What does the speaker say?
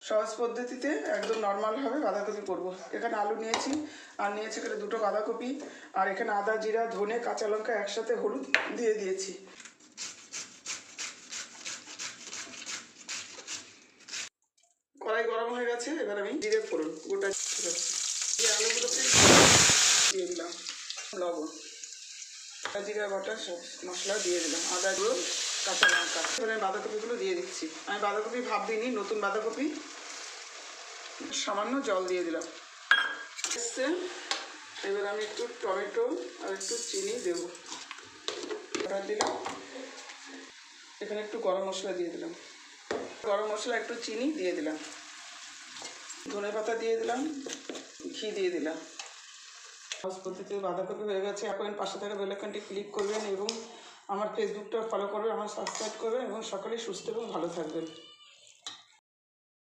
সহজ পদ্ধতিতে একদম নর্মালভাবে বাঁধাকপি করব। এখানে আলু নিয়েছি, আর নিয়েছি এখানে 2টো বাঁধাকপি, আর এখানে আদা, জিরা, ধনে, কাঁচা লঙ্কা একসাথে হলুদ দিয়ে দিয়েছি। কড়াই গরম হয়ে গেছে, এবার আমি জিরে ফোড়ন গোটা এই আলুগুলোকে দিয়ে দিলাম, লবণ, জিরা বাটা সব মশলা দিয়ে দিলাম, আদা, গুঁড়ো, কাঁচা লঙ্কা। এবার আমি বাঁধাকপিগুলো দিয়ে দিচ্ছি। আমি বাঁধাকপি ভাপ দিইনি, নতুন বাঁধাকপি। সামান্য জল দিয়ে দিলাম। এবার আমি একটু টমেটো আর একটু চিনি দেব, দিলাম। এখানে একটু গরম মশলা দিয়ে দিলাম, গরম মশলা, একটু চিনি দিয়ে দিলাম, ধনে পাতা দিয়ে দিলাম, ঘি দিয়ে দিলাম। সহজ পদ্ধতিতে বাঁধাকপি হয়ে গেছে। এখন পাশে থাকা বেল আইকনটি ক্লিক করবেন এবং আমার ফেসবুকটা ফলো করবেন, আমার সাবস্ক্রাইব করবেন এবং সকলেই সুস্থ এবং ভালো থাকবেন।